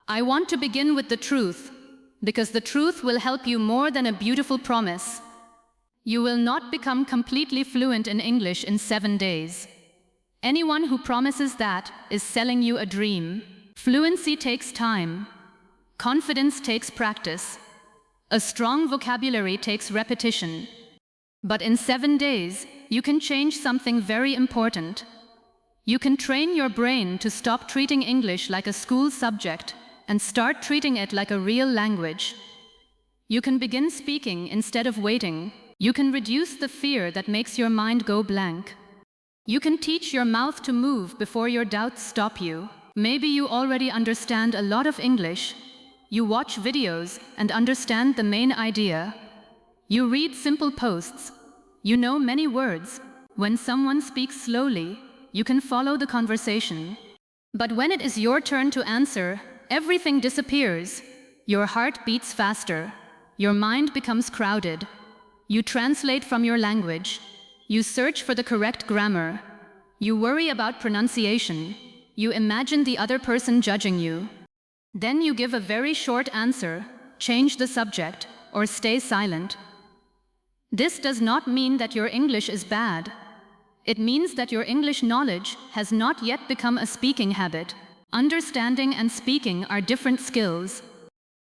I want to begin with the truth, because the truth will help you more than a beautiful promise. You will not become completely fluent in English in 7 days. Anyone who promises that is selling you a dream. Fluency takes time. Confidence takes practice. A strong vocabulary takes repetition. But in 7 days, you can change something very important. You can train your brain to stop treating English like a school subject and start treating it like a real language. You can begin speaking instead of waiting. You can reduce the fear that makes your mind go blank. You can teach your mouth to move before your doubts stop you. Maybe you already understand a lot of English. You watch videos and understand the main idea. You read simple posts. You know many words. When someone speaks slowly, you can follow the conversation. But when it is your turn to answer, everything disappears. Your heart beats faster. Your mind becomes crowded. You translate from your language. You search for the correct grammar. You worry about pronunciation. You imagine the other person judging you. Then you give a very short answer, change the subject, or stay silent. This does not mean that your English is bad. It means that your English knowledge has not yet become a speaking habit. Understanding and speaking are different skills.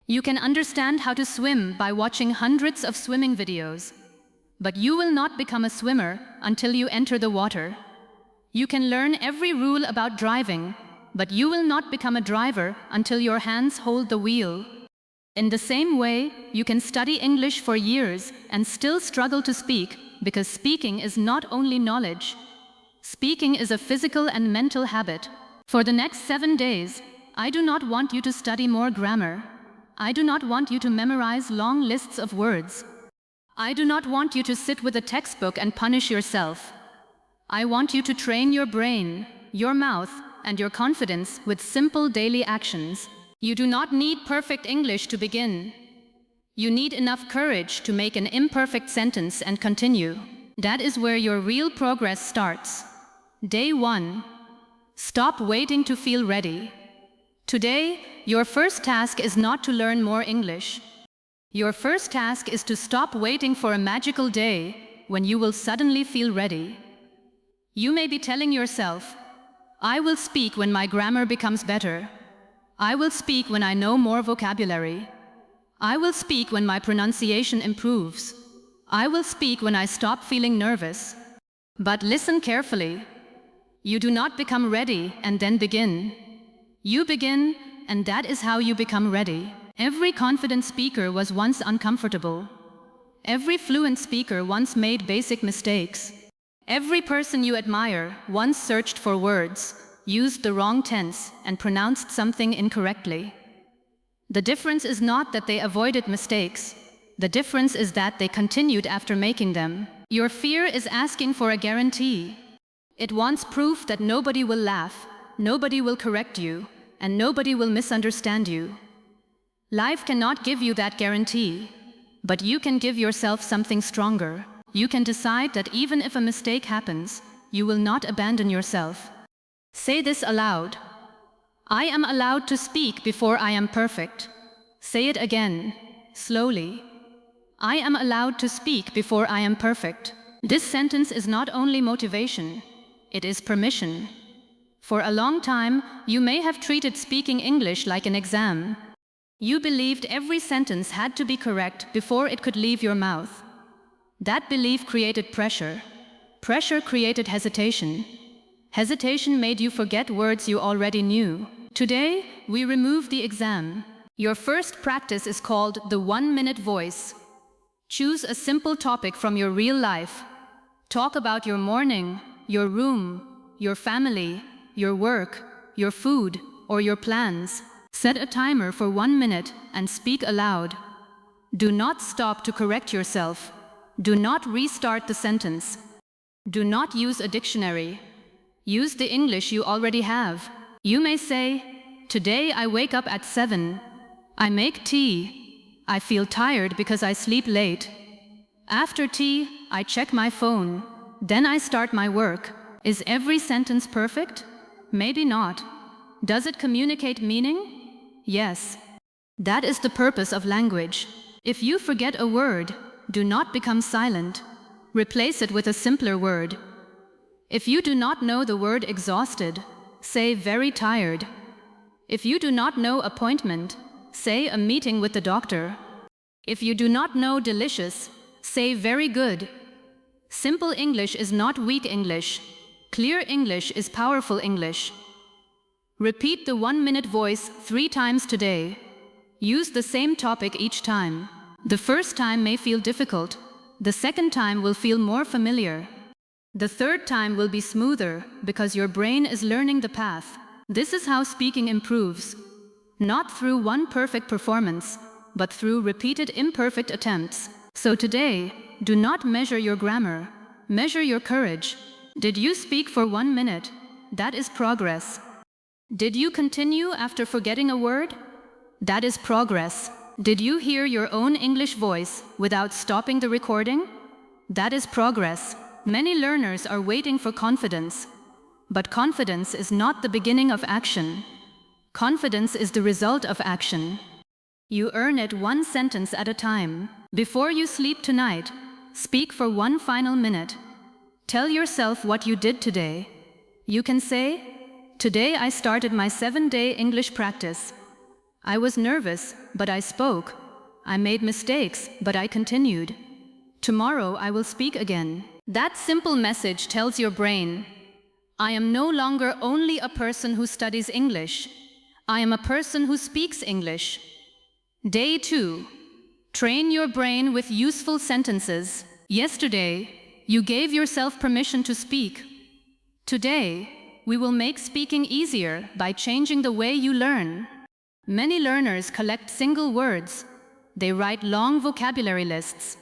You can understand how to swim by watching hundreds of swimming videos. But you will not become a swimmer until you enter the water. You can learn every rule about driving, but you will not become a driver until your hands hold the wheel. In the same way, you can study English for years and still struggle to speak, because speaking is not only knowledge. Speaking is a physical and mental habit. For the next 7 days, I do not want you to study more grammar. I do not want you to memorize long lists of words. I do not want you to sit with a textbook and punish yourself. I want you to train your brain, your mouth, and your confidence with simple daily actions. You do not need perfect English to begin. You need enough courage to make an imperfect sentence and continue. That is where your real progress starts. Day 1. Stop waiting to feel ready. Today, your first task is not to learn more English. Your first task is to stop waiting for a magical day when you will suddenly feel ready. You may be telling yourself, I will speak when my grammar becomes better. I will speak when I know more vocabulary. I will speak when my pronunciation improves. I will speak when I stop feeling nervous. But listen carefully. You do not become ready and then begin. You begin, and that is how you become ready. Every confident speaker was once uncomfortable. Every fluent speaker once made basic mistakes. Every person you admire once searched for words, used the wrong tense, and pronounced something incorrectly. The difference is not that they avoided mistakes. The difference is that they continued after making them. Your fear is asking for a guarantee. It wants proof that nobody will laugh, nobody will correct you, and nobody will misunderstand you. Life cannot give you that guarantee, but you can give yourself something stronger. You can decide that even if a mistake happens, you will not abandon yourself. Say this aloud. I am allowed to speak before I am perfect. Say it again, slowly. I am allowed to speak before I am perfect. This sentence is not only motivation, it is permission. For a long time, you may have treated speaking English like an exam. You believed every sentence had to be correct before it could leave your mouth. That belief created pressure. Pressure created hesitation. Hesitation made you forget words you already knew. Today, we remove the exam. Your first practice is called the 1-minute voice. Choose a simple topic from your real life. Talk about your morning, your room, your family, your work, your food, or your plans. Set a timer for 1 minute and speak aloud. Do not stop to correct yourself. Do not restart the sentence. Do not use a dictionary. Use the English you already have. You may say, today I wake up at 7. I make tea. I feel tired because I sleep late. After tea, I check my phone. Then I start my work. Is every sentence perfect? Maybe not. Does it communicate meaning? Yes, that is the purpose of language. If you forget a word, do not become silent. Replace it with a simpler word. If you do not know the word exhausted, say very tired. If you do not know appointment, say a meeting with the doctor. If you do not know delicious, say very good. Simple English is not weak English. Clear English is powerful English. Repeat the 1-minute voice 3 times today. Use the same topic each time. The first time may feel difficult. The second time will feel more familiar. The third time will be smoother because your brain is learning the path. This is how speaking improves. Not through one perfect performance, but through repeated imperfect attempts. So today, do not measure your grammar. Measure your courage. Did you speak for 1 minute? That is progress. Did you continue after forgetting a word? That is progress. Did you hear your own English voice without stopping the recording? That is progress. Many learners are waiting for confidence. But confidence is not the beginning of action. Confidence is the result of action. You earn it 1 sentence at a time. Before you sleep tonight, speak for 1 final minute. Tell yourself what you did today. You can say, "Today I started my 7-day English practice. I was nervous, but I spoke. I made mistakes, but I continued. Tomorrow I will speak again." That simple message tells your brain, I am no longer only a person who studies English. I am a person who speaks English. Day 2. Train your brain with useful sentences. Yesterday, you gave yourself permission to speak. Today, we will make speaking easier by changing the way you learn. Many learners collect single words. They write long vocabulary lists.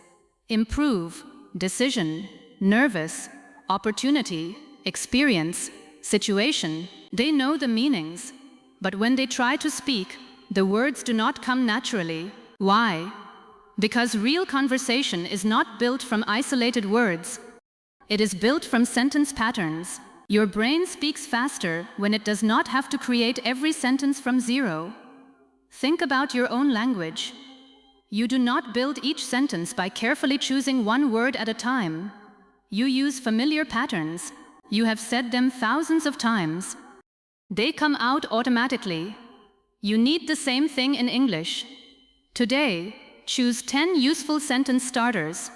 Improve, decision, nervous, opportunity, experience, situation. They know the meanings. But when they try to speak, the words do not come naturally. Why? Because real conversation is not built from isolated words. It is built from sentence patterns. Your brain speaks faster when it does not have to create every sentence from zero. Think about your own language. You do not build each sentence by carefully choosing 1 word at a time. You use familiar patterns. You have said them thousands of times. They come out automatically. You need the same thing in English. Today, choose 10 useful sentence starters.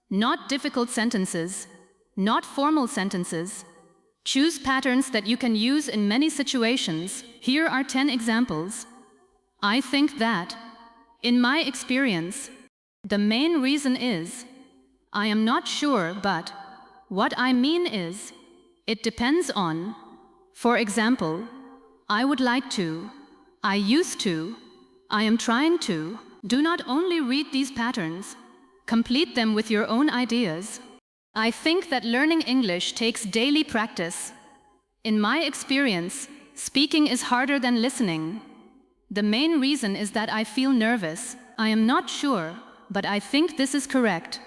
Not difficult sentences. Not formal sentences. Choose patterns that you can use in many situations. Here are 10 examples. I think that. In my experience. The main reason is. I am not sure, but. What I mean is. It depends on. For example, I would like to. I used to. I am trying to. Do not only read these patterns. Complete them with your own ideas. I think that learning English takes daily practice. In my experience, speaking is harder than listening. The main reason is that I feel nervous. I am not sure, but I think this is correct.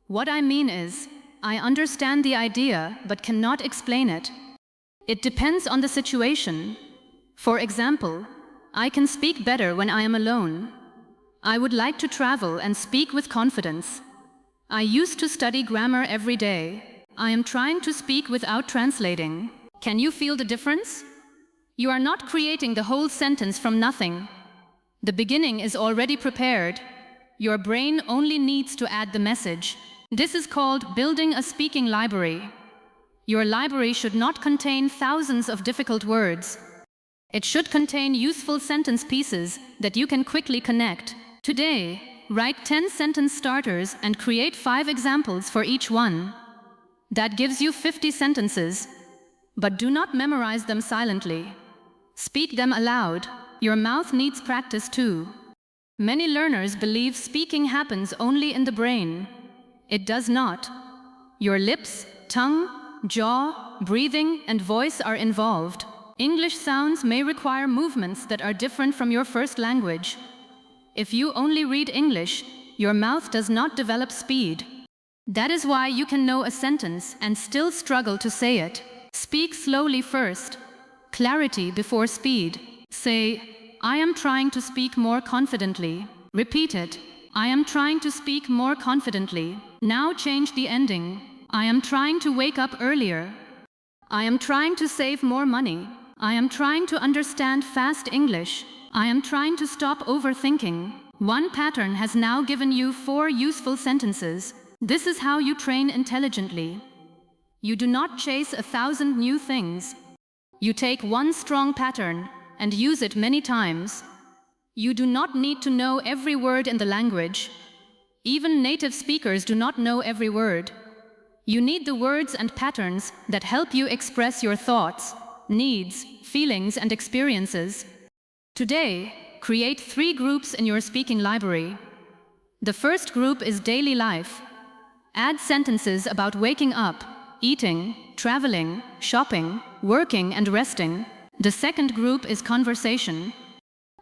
What I mean is, I understand the idea but cannot explain it. It depends on the situation. For example, I can speak better when I am alone. I would like to travel and speak with confidence. I used to study grammar every day. I am trying to speak without translating. Can you feel the difference? You are not creating the whole sentence from nothing. The beginning is already prepared. Your brain only needs to add the message. This is called building a speaking library. Your library should not contain thousands of difficult words. It should contain useful sentence pieces that you can quickly connect. Today, write 10 sentence starters and create 5 examples for each one. That gives you 50 sentences. But do not memorize them silently. Speak them aloud. Your mouth needs practice too. Many learners believe speaking happens only in the brain. It does not. Your lips, tongue, jaw, breathing, and voice are involved. English sounds may require movements that are different from your first language. If you only read English, your mouth does not develop speed. That is why you can know a sentence and still struggle to say it. Speak slowly first. Clarity before speed. Say, I am trying to speak more confidently. Repeat it. I am trying to speak more confidently. Now change the ending. I am trying to wake up earlier. I am trying to save more money. I am trying to understand fast English. I am trying to stop overthinking. One pattern has now given you 4 useful sentences. This is how you train intelligently. You do not chase 1,000 new things. You take one strong pattern and use it many times. You do not need to know every word in the language. Even native speakers do not know every word. You need the words and patterns that help you express your thoughts, needs, feelings, and experiences. Today, create 3 groups in your speaking library. The first group is daily life. Add sentences about waking up, eating, traveling, shopping, working, and resting. The second group is conversation.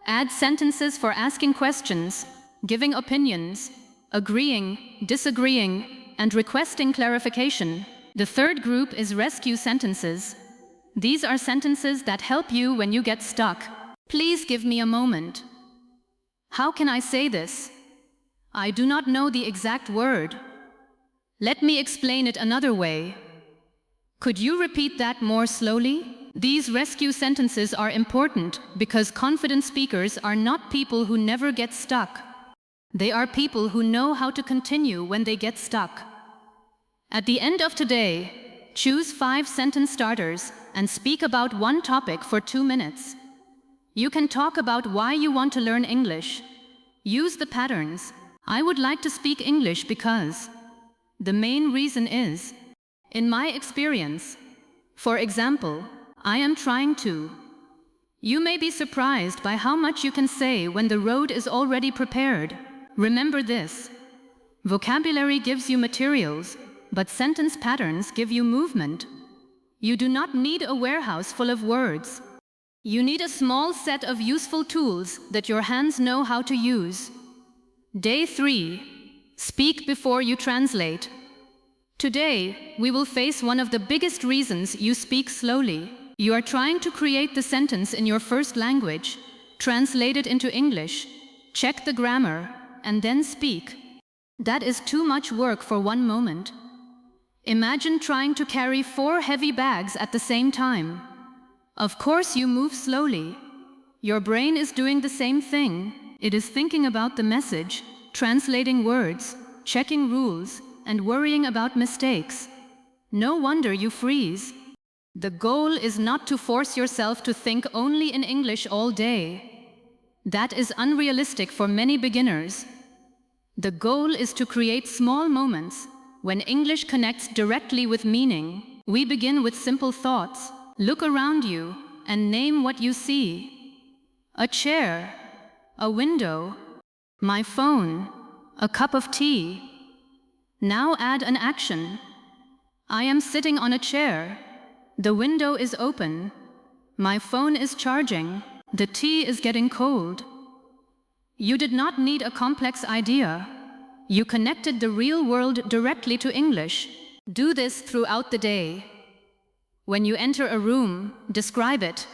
Add sentences for asking questions, giving opinions, agreeing, disagreeing, and requesting clarification. The third group is rescue sentences. These are sentences that help you when you get stuck. Please give me a moment. How can I say this? I do not know the exact word. Let me explain it another way. Could you repeat that more slowly? These rescue sentences are important because confident speakers are not people who never get stuck. They are people who know how to continue when they get stuck. At the end of today, choose 5 sentence starters and speak about one topic for 2 minutes. You can talk about why you want to learn English. Use the patterns. I would like to speak English because. The main reason is, in my experience. For example, I am trying to. You may be surprised by how much you can say when the road is already prepared. Remember this. Vocabulary gives you materials, but sentence patterns give you movement. You do not need a warehouse full of words. You need a small set of useful tools that your hands know how to use. Day 3. Speak before you translate. Today, we will face one of the biggest reasons you speak slowly. You are trying to create the sentence in your first language, translate it into English, check the grammar, and then speak. That is too much work for one moment. Imagine trying to carry 4 heavy bags at the same time. Of course you move slowly. Your brain is doing the same thing. It is thinking about the message, translating words, checking rules, and worrying about mistakes. No wonder you freeze. The goal is not to force yourself to think only in English all day. That is unrealistic for many beginners. The goal is to create small moments when English connects directly with meaning. We begin with simple thoughts. Look around you and name what you see. A chair, a window, my phone, a cup of tea. Now add an action. I am sitting on a chair. The window is open. My phone is charging. The tea is getting cold. You did not need a complex idea. You connected the real world directly to English. Do this throughout the day. When you enter a room, describe it.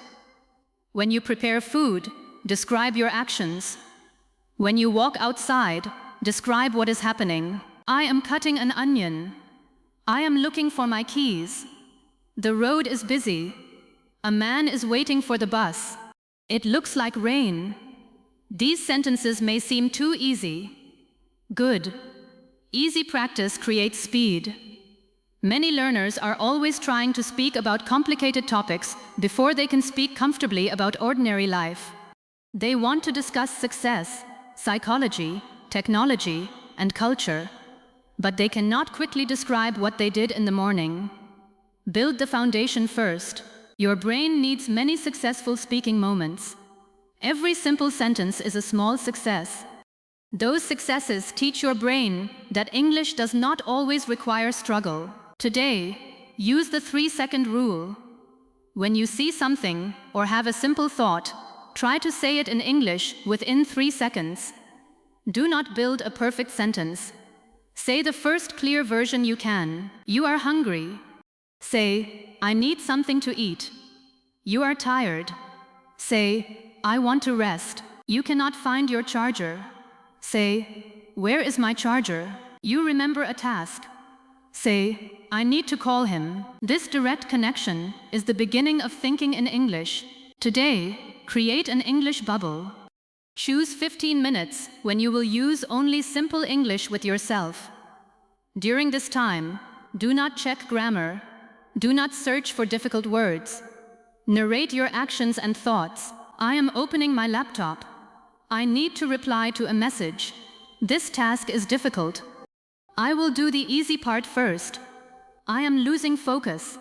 When you prepare food, describe your actions. When you walk outside, describe what is happening. I am cutting an onion. I am looking for my keys. The road is busy. A man is waiting for the bus. It looks like rain. These sentences may seem too easy. Good. Easy practice creates speed. Many learners are always trying to speak about complicated topics before they can speak comfortably about ordinary life. They want to discuss success, psychology, technology, and culture, but they cannot quickly describe what they did in the morning. Build the foundation first. Your brain needs many successful speaking moments. Every simple sentence is a small success. Those successes teach your brain that English does not always require struggle. Today, use the 3-second rule. When you see something or have a simple thought, try to say it in English within 3 seconds. Do not build a perfect sentence. Say the first clear version you can. You are hungry. Say, I need something to eat. You are tired. Say, I want to rest. You cannot find your charger. Say, where is my charger? You remember a task. Say, I need to call him. This direct connection is the beginning of thinking in English. Today, create an English bubble. Choose 15 minutes when you will use only simple English with yourself. During this time, do not check grammar. Do not search for difficult words. Narrate your actions and thoughts. I am opening my laptop. I need to reply to a message. This task is difficult. I will do the easy part first. I am losing focus.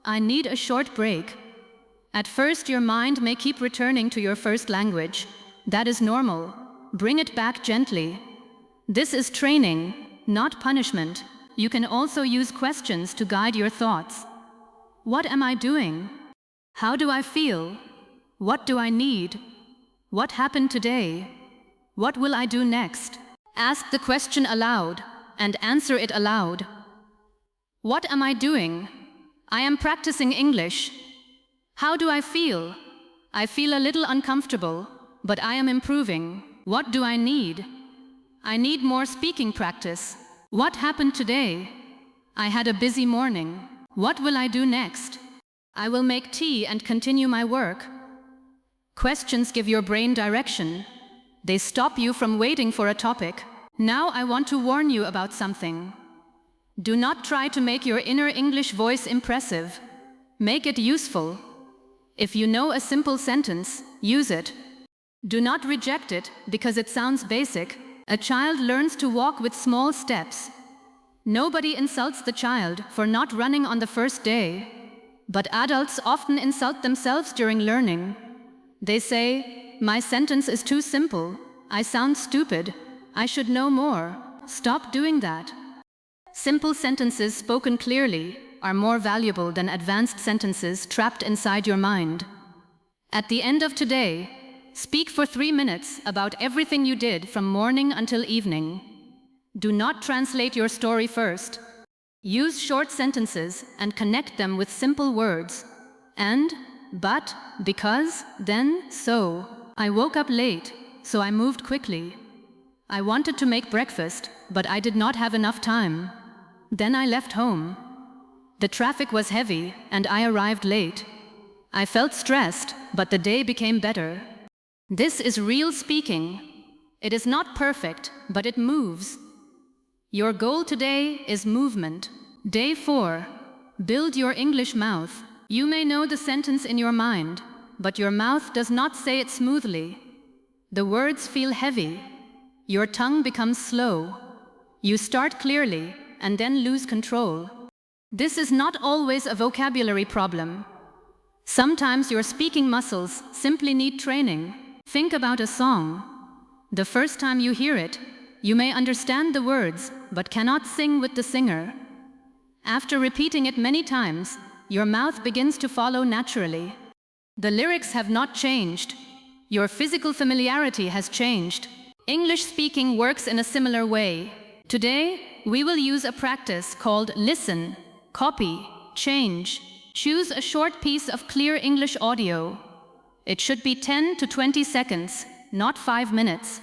I need a short break. At first, your mind may keep returning to your first language. That is normal. Bring it back gently. This is training, not punishment. You can also use questions to guide your thoughts. What am I doing? How do I feel? What do I need? What happened today? What will I do next? Ask the question aloud and answer it aloud. What am I doing? I am practicing English. How do I feel? I feel a little uncomfortable, but I am improving. What do I need? I need more speaking practice. What happened today? I had a busy morning. What will I do next? I will make tea and continue my work. Questions give your brain direction. They stop you from waiting for a topic. Now I want to warn you about something. Do not try to make your inner English voice impressive. Make it useful. If you know a simple sentence, use it. Do not reject it because it sounds basic. A child learns to walk with small steps. Nobody insults the child for not running on the first day. But adults often insult themselves during learning. They say, my sentence is too simple. I sound stupid. I should know more. Stop doing that. Simple sentences spoken clearly are more valuable than advanced sentences trapped inside your mind. At the end of today, speak for 3 minutes about everything you did from morning until evening. Do not translate your story first. Use short sentences and connect them with simple words. And, but, because, then, so. I woke up late, so I moved quickly. I wanted to make breakfast, but I did not have enough time. Then I left home. The traffic was heavy, and I arrived late. I felt stressed, but the day became better. This is real speaking. It is not perfect, but it moves. Your goal today is movement. Day 4. Build your English mouth. You may know the sentence in your mind, but your mouth does not say it smoothly. The words feel heavy. Your tongue becomes slow. You start clearly and then lose control. This is not always a vocabulary problem. Sometimes your speaking muscles simply need training. Think about a song. The first time you hear it, you may understand the words but cannot sing with the singer. After repeating it many times, your mouth begins to follow naturally. The lyrics have not changed. Your physical familiarity has changed. English speaking works in a similar way. Today, we will use a practice called listen, copy, change. Choose a short piece of clear English audio. It should be 10 to 20 seconds, not 5 minutes.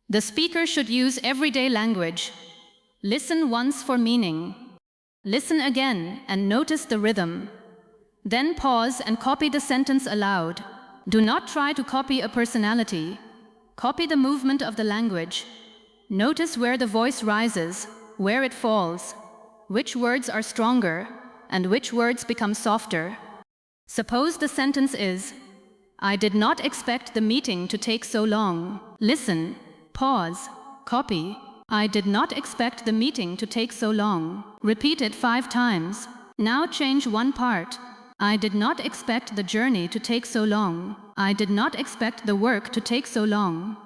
The speaker should use everyday language. Listen once for meaning. Listen again and notice the rhythm. Then pause and copy the sentence aloud. Do not try to copy a personality. Copy the movement of the language. Notice where the voice rises, where it falls, which words are stronger, and which words become softer. Suppose the sentence is, I did not expect the meeting to take so long. Listen, pause, copy. I did not expect the meeting to take so long. Repeat it 5 times. Now change one part. I did not expect the journey to take so long. I did not expect the work to take so long.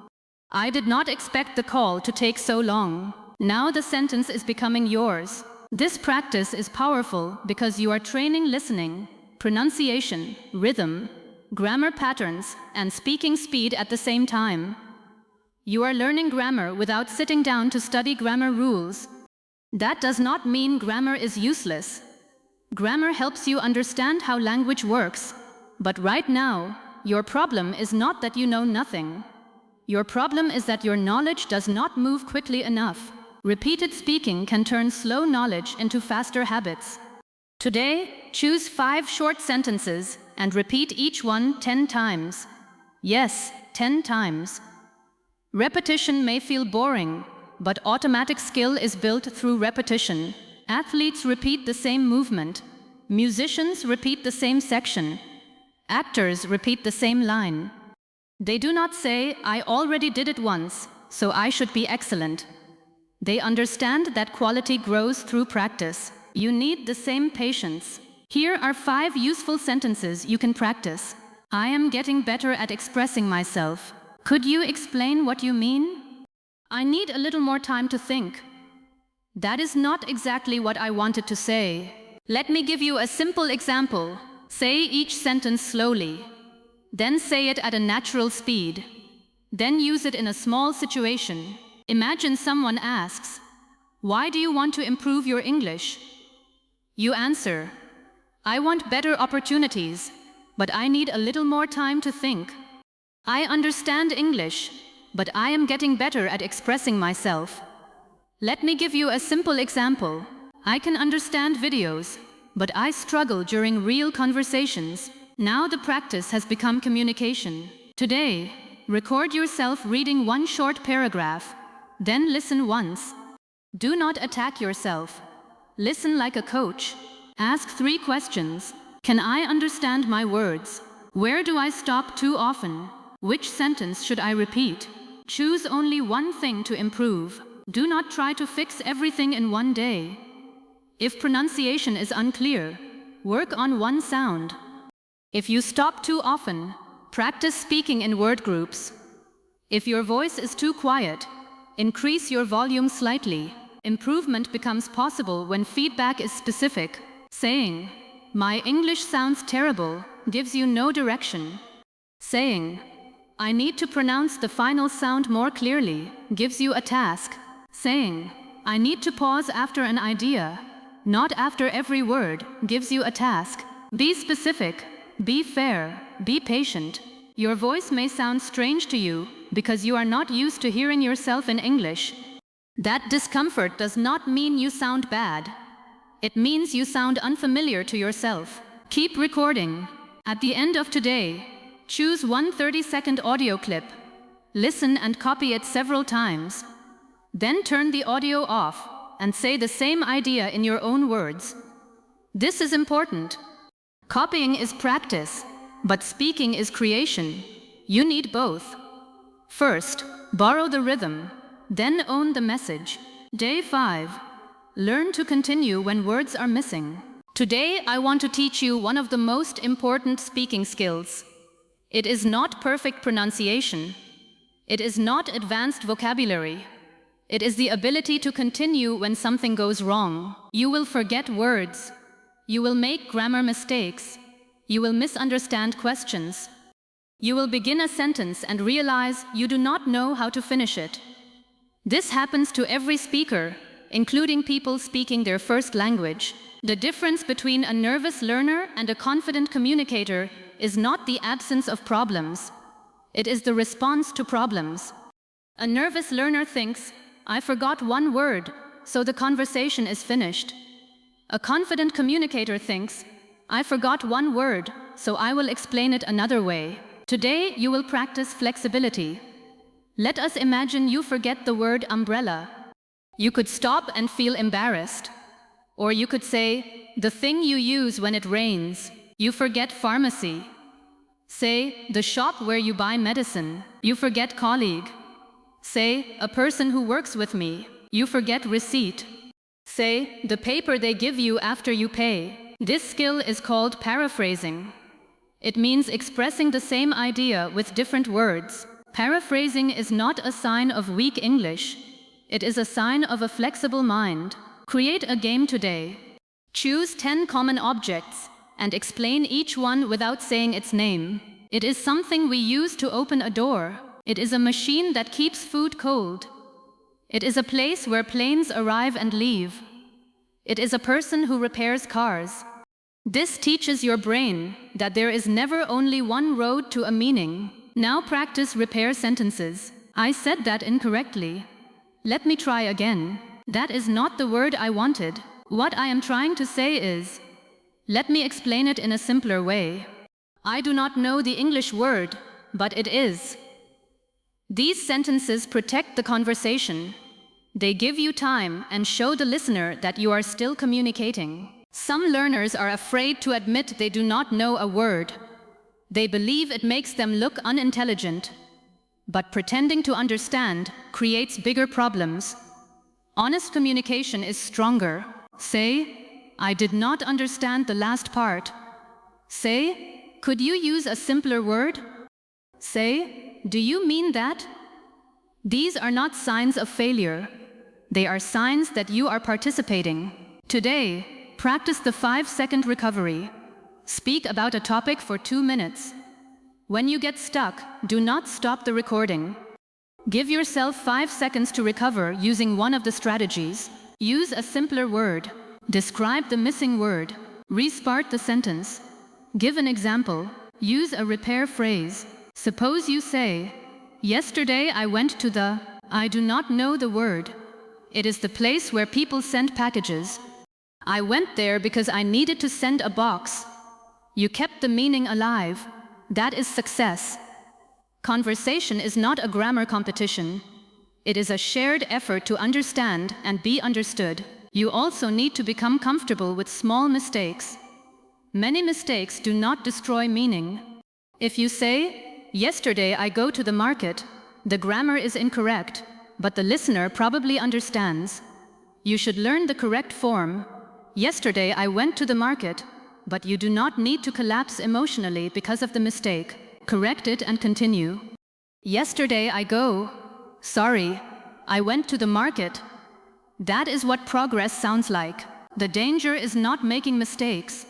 I did not expect the call to take so long. Now the sentence is becoming yours. This practice is powerful because you are training listening, pronunciation, rhythm, grammar patterns, and speaking speed at the same time. You are learning grammar without sitting down to study grammar rules. That does not mean grammar is useless. Grammar helps you understand how language works, but right now, Your problem is not that you know nothing. Your problem is that your knowledge does not move quickly enough. Repeated speaking can turn slow knowledge into faster habits. Today, choose 5 short sentences and repeat each one 10 times. Yes, 10 times. Repetition may feel boring, but automatic skill is built through repetition. Athletes repeat the same movement. Musicians repeat the same section. Actors repeat the same line. They do not say, "I already did it once, so I should be excellent." They understand that quality grows through practice. You need the same patience. Here are 5 useful sentences you can practice. I am getting better at expressing myself. Could you explain what you mean? I need a little more time to think. That is not exactly what I wanted to say. Let me give you a simple example. Say each sentence slowly. Then say it at a natural speed. Then use it in a small situation. Imagine someone asks, "Why do you want to improve your English?" You answer, "I want better opportunities, but I need a little more time to think. I understand English, but I am getting better at expressing myself." Let me give you a simple example. I can understand videos, but I struggle during real conversations. Now the practice has become communication. Today, record yourself reading one short paragraph, then listen once. Do not attack yourself. Listen like a coach. Ask 3 questions. Can I understand my words? Where do I stop too often? Which sentence should I repeat? Choose only one thing to improve. Do not try to fix everything in one day. If pronunciation is unclear, work on one sound. If you stop too often, practice speaking in word groups. If your voice is too quiet, increase your volume slightly. Improvement becomes possible when feedback is specific. Saying, "My English sounds terrible," gives you no direction. Saying, "I need to pronounce the final sound more clearly," gives you a task. Saying, "I need to pause after an idea, not after every word," gives you a task. Be specific, be fair, be patient. Your voice may sound strange to you because you are not used to hearing yourself in English. That discomfort does not mean you sound bad. It means you sound unfamiliar to yourself. Keep recording. At the end of today, choose one 30-second audio clip. Listen and copy it several times. Then turn the audio off and say the same idea in your own words. This is important. Copying is practice, but speaking is creation. You need both. First, borrow the rhythm, then own the message. Day 5. Learn to continue when words are missing. Today, I want to teach you one of the most important speaking skills. It is not perfect pronunciation. It is not advanced vocabulary. It is the ability to continue when something goes wrong. You will forget words. You will make grammar mistakes. You will misunderstand questions. You will begin a sentence and realize you do not know how to finish it. This happens to every speaker, including people speaking their first language. The difference between a nervous learner and a confident communicator is not the absence of problems. It is the response to problems. A nervous learner thinks, "I forgot one word, so the conversation is finished." A confident communicator thinks, "I forgot one word, so I will explain it another way." Today, you will practice flexibility. Let us imagine you forget the word umbrella. You could stop and feel embarrassed. Or you could say, "The thing you use when it rains." You forget pharmacy. Say, "The shop where you buy medicine." You forget colleague. Say, "A person who works with me." You forget receipt. Say, "The paper they give you after you pay." This skill is called paraphrasing. It means expressing the same idea with different words. Paraphrasing is not a sign of weak English. It is a sign of a flexible mind. Create a game today. Choose 10 common objects and explain each one without saying its name. It is something we use to open a door. It is a machine that keeps food cold. It is a place where planes arrive and leave. It is a person who repairs cars. This teaches your brain that there is never only one road to a meaning. Now practice repair sentences. I said that incorrectly. Let me try again. That is not the word I wanted. What I am trying to say is, let me explain it in a simpler way. I do not know the English word, but it is. These sentences protect the conversation. They give you time and show the listener that you are still communicating. Some learners are afraid to admit they do not know a word. They believe it makes them look unintelligent. But pretending to understand creates bigger problems. Honest communication is stronger. Say, I did not understand the last part. Say, could you use a simpler word? Say, do you mean that? These are not signs of failure. They are signs that you are participating. Today, practice the 5-second recovery. Speak about a topic for 2 minutes. When you get stuck, do not stop the recording. Give yourself 5 seconds to recover using one of the strategies. Use a simpler word. Describe the missing word. Restart the sentence. Give an example. Use a repair phrase. Suppose you say, yesterday I went to the, I do not know the word. It is the place where people send packages. I went there because I needed to send a box. You kept the meaning alive. That is success. Conversation is not a grammar competition. It is a shared effort to understand and be understood. You also need to become comfortable with small mistakes. Many mistakes do not destroy meaning. If you say, yesterday I go to the market, the grammar is incorrect, but the listener probably understands. You should learn the correct form. Yesterday I went to the market, but you do not need to collapse emotionally because of the mistake. Correct it and continue. Yesterday I go. Sorry, I went to the market. That is what progress sounds like. The danger is not making mistakes.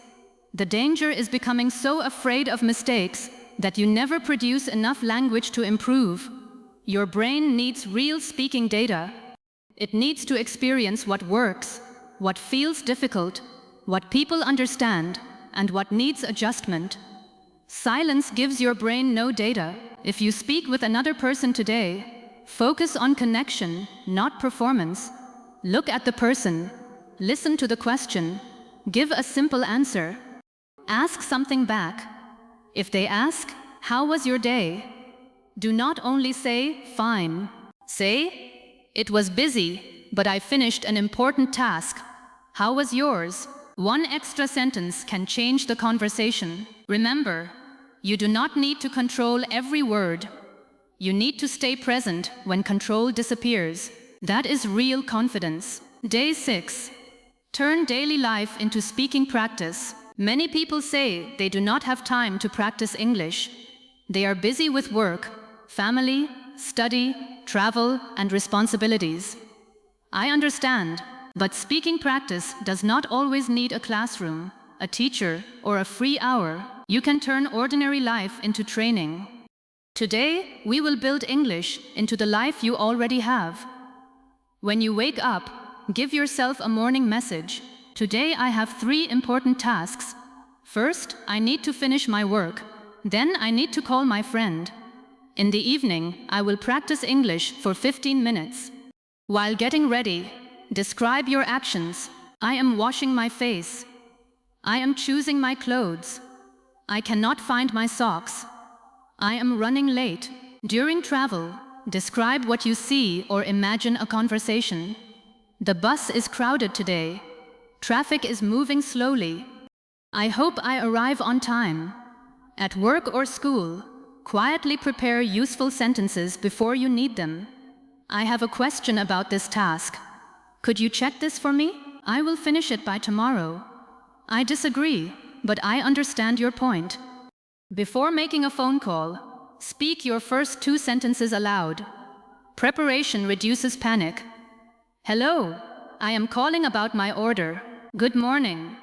The danger is becoming so afraid of mistakes that you never produce enough language to improve. Your brain needs real speaking data. It needs to experience what works, what feels difficult, what people understand, and what needs adjustment. Silence gives your brain no data. If you speak with another person today, focus on connection, not performance. Look at the person. Listen to the question. Give a simple answer. Ask something back. If they ask, how was your day? Do not only say, fine. Say, it was busy, but I finished an important task. How was yours? One extra sentence can change the conversation. Remember, you do not need to control every word. You need to stay present when control disappears. That is real confidence. Day 6. Turn daily life into speaking practice. Many people say they do not have time to practice English. They are busy with work, family, study, travel, and responsibilities. I understand. But speaking practice does not always need a classroom, a teacher, or a free hour. You can turn ordinary life into training. Today, we will build English into the life you already have. When you wake up, give yourself a morning message. Today I have 3 important tasks. First, I need to finish my work. Then I need to call my friend. In the evening, I will practice English for 15 minutes. While getting ready, describe your actions. I am washing my face. I am choosing my clothes. I cannot find my socks. I am running late. During travel, describe what you see or imagine a conversation. The bus is crowded today. Traffic is moving slowly. I hope I arrive on time. At work or school, quietly prepare useful sentences before you need them. I have a question about this task. Could you check this for me? I will finish it by tomorrow. I disagree, but I understand your point. Before making a phone call, speak your first 2 sentences aloud. Preparation reduces panic. Hello, I am calling about my order. Good morning.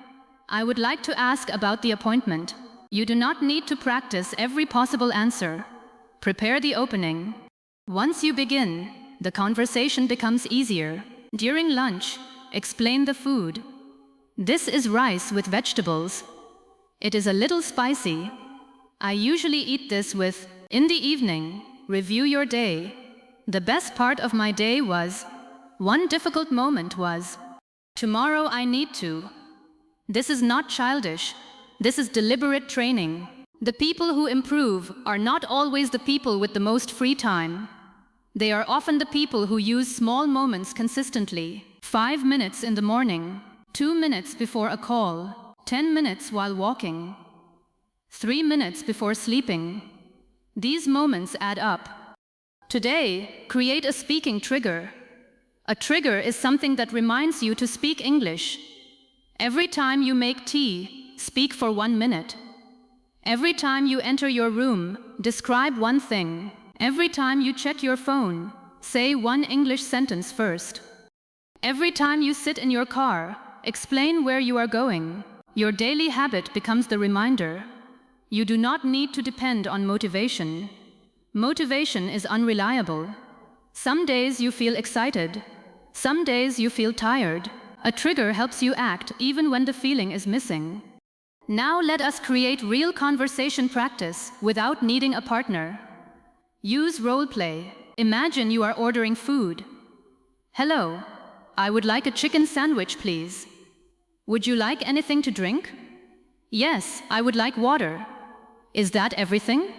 I would like to ask about the appointment. You do not need to practice every possible answer. Prepare the opening. Once you begin, the conversation becomes easier. During lunch, explain the food. This is rice with vegetables. It is a little spicy. I usually eat this with, in the evening, review your day. The best part of my day was, one difficult moment was, tomorrow I need to. This is not childish. This is deliberate training. The people who improve are not always the people with the most free time. They are often the people who use small moments consistently. 5 minutes in the morning, 2 minutes before a call, 10 minutes while walking, 3 minutes before sleeping. These moments add up. Today, create a speaking trigger. A trigger is something that reminds you to speak English. Every time you make tea, speak for 1 minute. Every time you enter your room, describe one thing. Every time you check your phone, say one English sentence first. Every time you sit in your car, explain where you are going. Your daily habit becomes the reminder. You do not need to depend on motivation. Motivation is unreliable. Some days you feel excited. Some days you feel tired. A trigger helps you act even when the feeling is missing. Now let us create real conversation practice without needing a partner. Use role play. Imagine you are ordering food. Hello, I would like a chicken sandwich, please. Would you like anything to drink? Yes, I would like water. Is that everything?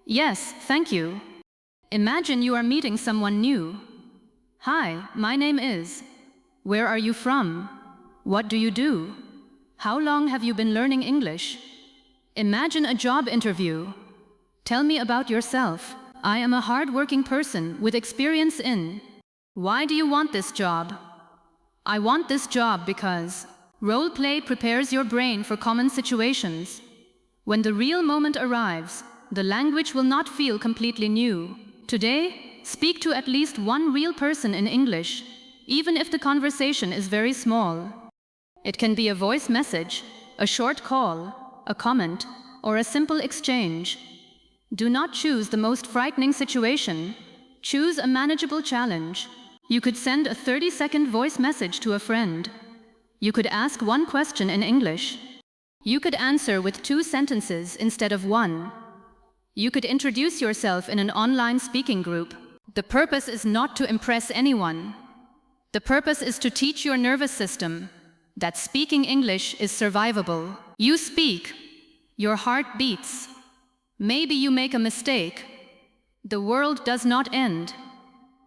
Yes, thank you. Imagine you are meeting someone new. Hi, my name is. Where are you from? What do you do? How long have you been learning English? Imagine a job interview. Tell me about yourself. I am a hard-working person with experience in. Why do you want this job? I want this job because. Role play prepares your brain for common situations. When the real moment arrives, the language will not feel completely new. Today, speak to at least one real person in English, even if the conversation is very small. It can be a voice message, a short call, a comment, or a simple exchange. Do not choose the most frightening situation. Choose a manageable challenge. You could send a 30-second voice message to a friend. You could ask one question in English. You could answer with 2 sentences instead of 1. You could introduce yourself in an online speaking group. The purpose is not to impress anyone. The purpose is to teach your nervous system that speaking English is survivable. You speak. Your heart beats. Maybe you make a mistake. The world does not end.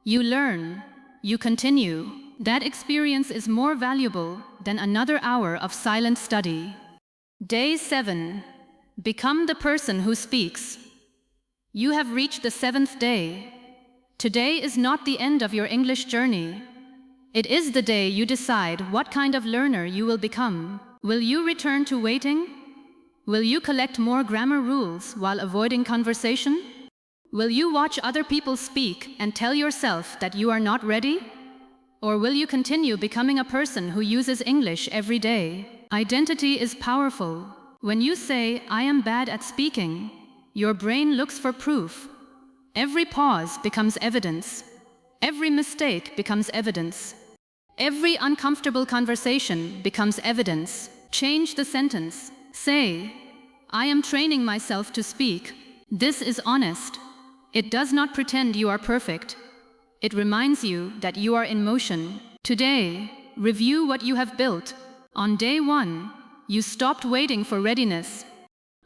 You learn. You continue. That experience is more valuable than another hour of silent study. Day 7. Become the person who speaks. You have reached the 7th day. Today is not the end of your English journey. It is the day you decide what kind of learner you will become. Will you return to waiting? Will you collect more grammar rules while avoiding conversation? Will you watch other people speak and tell yourself that you are not ready? Or will you continue becoming a person who uses English every day? Identity is powerful. When you say, I am bad at speaking, your brain looks for proof. Every pause becomes evidence. Every mistake becomes evidence. Every uncomfortable conversation becomes evidence. Change the sentence. Say, I am training myself to speak. This is honest. It does not pretend you are perfect. It reminds you that you are in motion. Today, review what you have built. On day 1, you stopped waiting for readiness.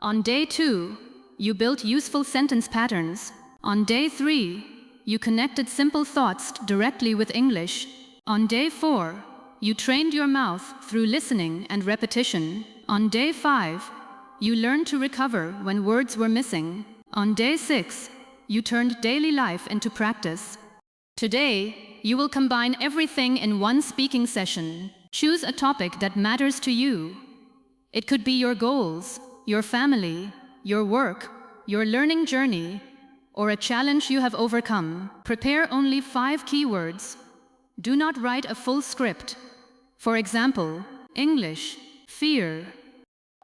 On day 2, you built useful sentence patterns. On day 3, you connected simple thoughts directly with English. On day 4, you trained your mouth through listening and repetition. On day 5, you learned to recover when words were missing. On day 6, you turned daily life into practice. Today, you will combine everything in one speaking session. Choose a topic that matters to you. It could be your goals, your family, your work, your learning journey, or a challenge you have overcome. Prepare only 5 keywords. Do not write a full script. For example, English, fear,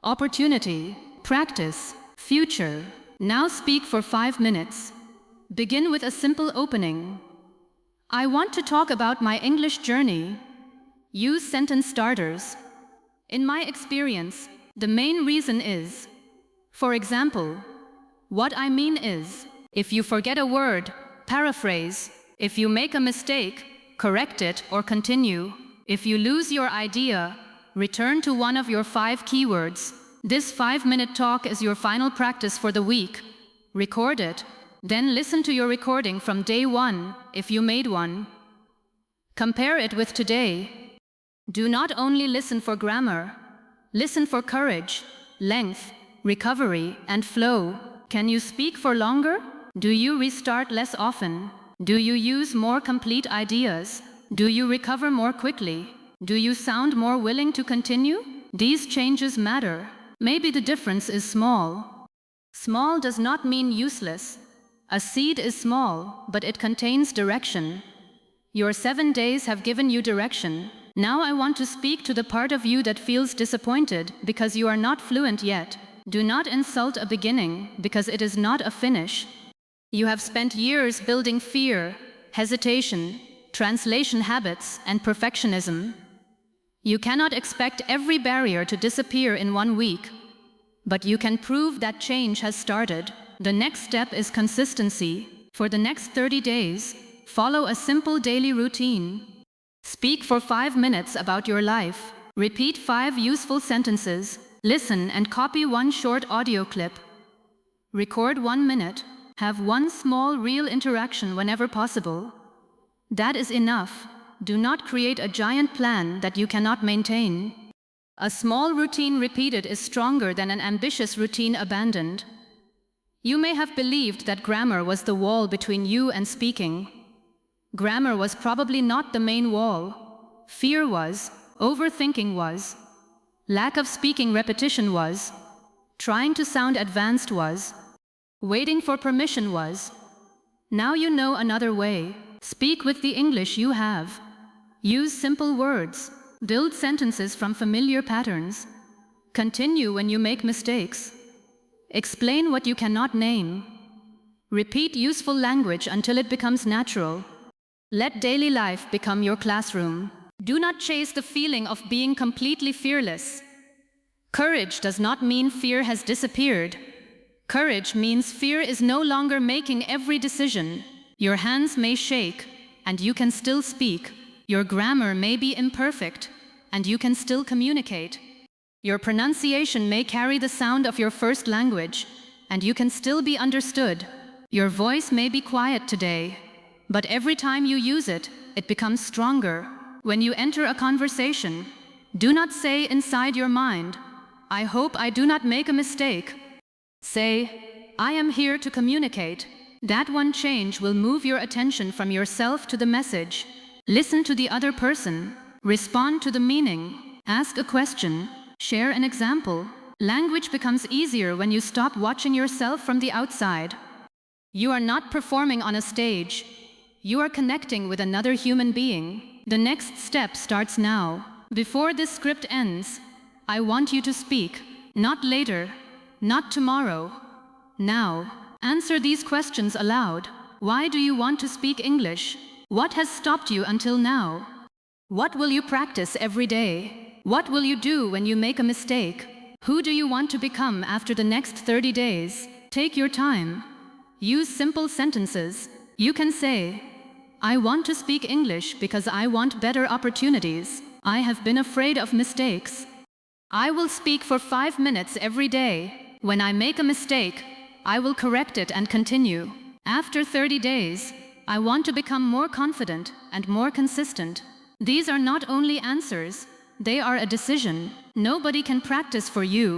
opportunity, practice, future. Now speak for 5 minutes. Begin with a simple opening. I want to talk about my English journey. Use sentence starters. In my experience, The main reason is, for example, what I mean is, if you forget a word, paraphrase. If you make a mistake, correct it or continue. If you lose your idea, return to one of your 5 keywords. This 5-minute talk is your final practice for the week. Record it, then listen to your recording from day 1, if you made one. Compare it with today. Do not only listen for grammar. Listen for courage, length, recovery, and flow. Can you speak for longer? Do you restart less often? Do you use more complete ideas? Do you recover more quickly? Do you sound more willing to continue? These changes matter. Maybe the difference is small. Small does not mean useless. A seed is small, but it contains direction. Your 7 days have given you direction. Now I want to speak to the part of you that feels disappointed because you are not fluent yet. Do not insult a beginning because it is not a finish. You have spent years building fear, hesitation, translation habits, and perfectionism. You cannot expect every barrier to disappear in 1 week, but you can prove that change has started. The next step is consistency. For the next 30 days, follow a simple daily routine. Speak for 5 minutes about your life. Repeat 5 useful sentences. Listen and copy 1 short audio clip. Record 1 minute. Have 1 small real interaction whenever possible. That is enough. Do not create a giant plan that you cannot maintain. A small routine repeated is stronger than an ambitious routine abandoned. You may have believed that grammar was the wall between you and speaking. Grammar was probably not the main wall. Fear was, overthinking was, lack of speaking repetition was, trying to sound advanced was, waiting for permission was. Now you know another way. Speak with the English you have. Use simple words. Build sentences from familiar patterns. Continue when you make mistakes. Explain what you cannot name. Repeat useful language until it becomes natural. Let daily life become your classroom. Do not chase the feeling of being completely fearless. Courage does not mean fear has disappeared. Courage means fear is no longer making every decision. Your hands may shake, and you can still speak. Your grammar may be imperfect, and you can still communicate. Your pronunciation may carry the sound of your first language, and you can still be understood. Your voice may be quiet today, but every time you use it, it becomes stronger. When you enter a conversation, do not say inside your mind, "I hope I do not make a mistake." Say, "I am here to communicate." That one change will move your attention from yourself to the message. Listen to the other person. Respond to the meaning. Ask a question. Share an example. Language becomes easier when you stop watching yourself from the outside. You are not performing on a stage. You are connecting with another human being. The next step starts now. Before this script ends, I want you to speak. Not later, not tomorrow. Now, answer these questions aloud. Why do you want to speak English? What has stopped you until now? What will you practice every day? What will you do when you make a mistake? Who do you want to become after the next 30 days? Take your time. Use simple sentences. You can say, "I want to speak English because I want better opportunities. I have been afraid of mistakes. I will speak for 5 minutes every day. When I make a mistake, I will correct it and continue. After 30 days, I want to become more confident and more consistent." These are not only answers, they are a decision. Nobody can practice for you.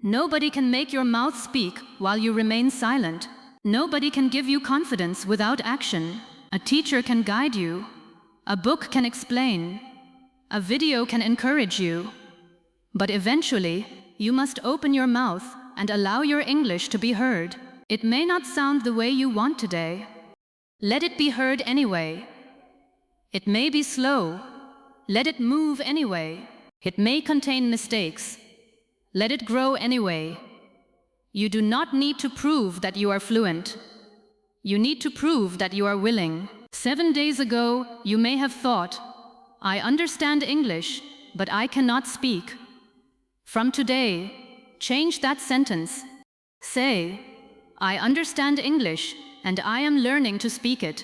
Nobody can make your mouth speak while you remain silent. Nobody can give you confidence without action. A teacher can guide you. A book can explain. A video can encourage you. But eventually, you must open your mouth and allow your English to be heard. It may not sound the way you want today. Let it be heard anyway. It may be slow. Let it move anyway. It may contain mistakes. Let it grow anyway. You do not need to prove that you are fluent. You need to prove that you are willing. 7 days ago, you may have thought, "I understand English, but I cannot speak." From today, change that sentence. Say, I understand English and I am learning to speak it.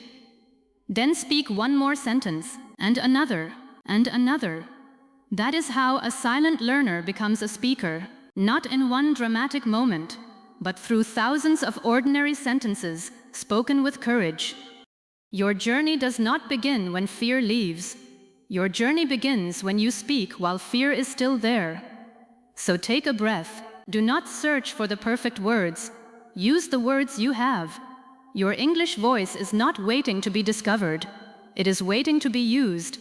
Then speak one more sentence, and another, and another. That is how a silent learner becomes a speaker, not in one dramatic moment, but through thousands of ordinary sentences spoken with courage. Your journey does not begin when fear leaves. Your journey begins when you speak while fear is still there. So take a breath. Do not search for the perfect words. Use the words you have. Your English voice is not waiting to be discovered. It is waiting to be used.